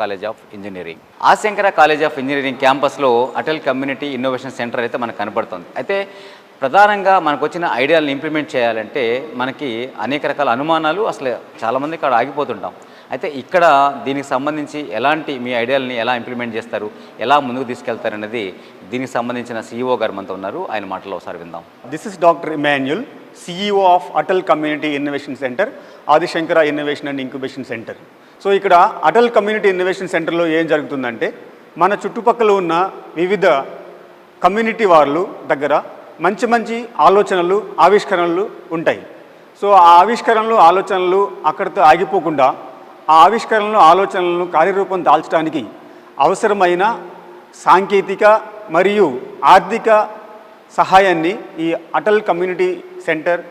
College of engineering ఆశంకర college of engineering క్యాంపస్లో Atal community innovation centre అయితే మనకు కనపడుతుంది. అయితే ప్రధానంగా మనకు వచ్చిన ఐడియాలను ఇంప్లిమెంట్ చేయాలంటే మనకి అనేక రకాల అనుమానాలు అసలు చాలామంది ఇక్కడ ఆగిపోతుంటాం. అయితే ఇక్కడ దీనికి సంబంధించి ఎలాంటి మీ ఐడియాలని ఎలా ఇంప్లిమెంట్ చేస్తారు, ఎలా ముందుకు తీసుకెళ్తారు అనేది దీనికి సంబంధించిన CEO గారు మనతో ఉన్నారు. ఆయన మాటలో ఒకసారి విందాం. This is doctor Emmanuel, CEO of Atal community innovation centre, Adi Shankara innovation and incubation centre. So ఇక్కడ అటల్ కమ్యూనిటీ ఇన్నోవేషన్ సెంటర్లో ఏం జరుగుతుందంటే మన చుట్టుపక్కల ఉన్న వివిధ కమ్యూనిటీ వాళ్ళు దగ్గర మంచి మంచి ఆలోచనలు, ఆవిష్కరణలు ఉంటాయి. సో ఆ ఆవిష్కరణలు, ఆలోచనలు అక్కడితో ఆగిపోకుండా ఆ ఆవిష్కరణలు, ఆలోచనలను కార్యరూపం దాల్చడానికి అవసరమైన సాంకేతిక మరియు ఆర్థిక సహాయాన్ని ఈ అటల్ కమ్యూనిటీ సెంటర్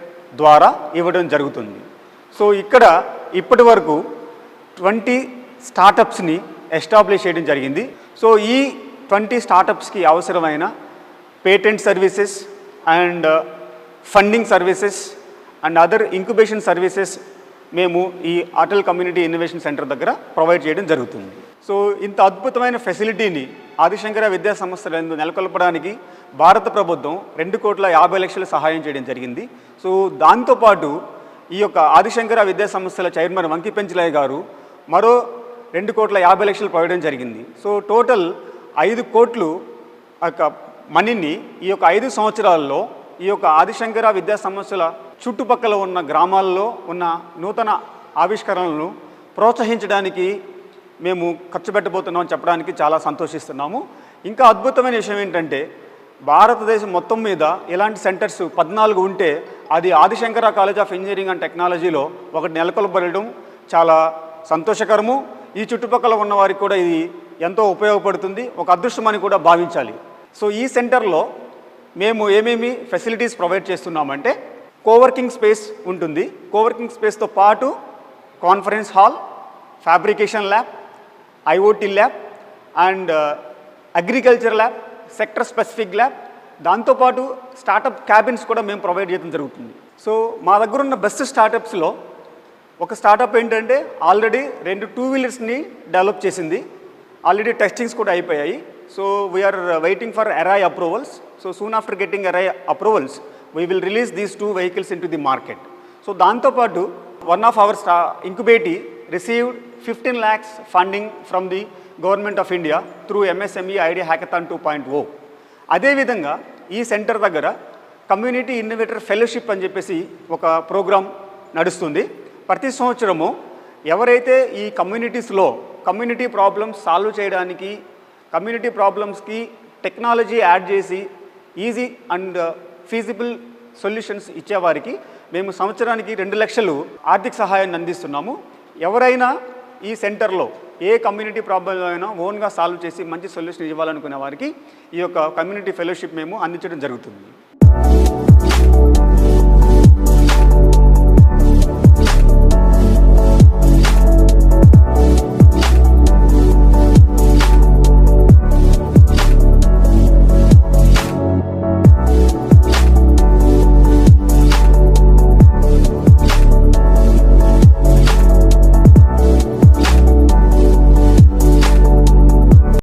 ద్వారా ఇవ్వడం జరుగుతుంది. సో ఇక్కడ ఇప్పటి వరకు 20 స్టార్టప్స్ని ఎస్టాబ్లిష్ చేయడం జరిగింది. సో ఈ 20 స్టార్టప్స్కి అవసరమైన patent services and funding services and other incubation services మేము ఈ అటల్ కమ్యూనిటీ ఇన్నోవేషన్ సెంటర్ దగ్గర ప్రొవైడ్ చేయడం జరుగుతుంది. సో ఇంత అద్భుతమైన ఫెసిలిటీని ఆదిశంకర విద్యా సంస్థలందు నెలకొల్పడానికి భారత ప్రభుత్వం 2,50,00,000 సహాయం చేయడం జరిగింది. సో దాంతోపాటు ఈ యొక్క ఆదిశంకర విద్యా సంస్థల చైర్మన్ వంకి పెంచలయ్య గారు మరో 2,50,00,000 పోయడం జరిగింది. సో టోటల్ 5 కోట్లు మనీని ఈ యొక్క 5 సంవత్సరాల్లో ఈ యొక్క ఆదిశంకర విద్యా సంస్థల చుట్టుపక్కల ఉన్న గ్రామాల్లో ఉన్న నూతన ఆవిష్కరణలను ప్రోత్సహించడానికి మేము ఖర్చు పెట్టబోతున్నామని చెప్పడానికి చాలా సంతోషిస్తున్నాము. ఇంకా అద్భుతమైన విషయం ఏంటంటే భారతదేశం మొత్తం మీద ఇలాంటి సెంటర్స్ 14 ఉంటే అది Adi Shankara college of engineering and టెక్నాలజీలో ఒకటి నెలకొల్పడం చాలా సంతోషకరము. ఈ చుట్టుపక్కల ఉన్న వారికి కూడా ఇది ఎంతో ఉపయోగపడుతుంది, ఒక అదృష్టమని కూడా భావించాలి. సో ఈ సెంటర్లో మేము ఏమేమి ఫెసిలిటీస్ ప్రొవైడ్ చేస్తున్నామంటే కోవర్కింగ్ స్పేస్ ఉంటుంది. కోవర్కింగ్ స్పేస్తో పాటు conference hall, fabrication lab, IoT lab and agriculture lab, sector specific lab, దాంతోపాటు స్టార్టప్ క్యాబిన్స్ కూడా మేము ప్రొవైడ్ చేయడం జరుగుతుంది. సో మా దగ్గర ఉన్న బెస్ట్ స్టార్టప్స్లో ఒక స్టార్టప్ ఏంటంటే ఆల్రెడీ 2 2 వీలర్స్ని డెవలప్ చేసింది, ఆల్రెడీ టెస్టింగ్స్ కూడా అయిపోయాయి. So we are waiting for ARAI approvals. So soon after getting ARAI approvals we will release these 2 vehicles into the market. So దాంతోపాటు one of our incubatee received 15 lakhs funding from the Government of India through MSME Idea Hackathon 2.0. అదేవిధంగా ఈ centre దగ్గర community innovator fellowship అని చెప్పేసి ఒక programme నడుస్తుంది. ప్రతి సంవత్సరము ఎవరైతే ఈ కమ్యూనిటీస్లో కమ్యూనిటీ ప్రాబ్లమ్స్ సాల్వ్ చేయడానికి, కమ్యూనిటీ ప్రాబ్లమ్స్కి టెక్నాలజీ యాడ్ చేసి ఈజీ అండ్ ఫీజిబుల్ సొల్యూషన్స్ ఇచ్చేవారికి మేము సంవత్సరానికి 2 లక్షలు ఆర్థిక సహాయాన్ని అందిస్తున్నాము. ఎవరైనా ఈ సెంటర్లో ఏ కమ్యూనిటీ ప్రాబ్లం అయినా ఓన్గా సాల్వ్ చేసి మంచి సొల్యూషన్ ఇవ్వాలనుకునే వారికి ఈ యొక్క కమ్యూనిటీ ఫెలోషిప్ మేము అందించడం జరుగుతుంది.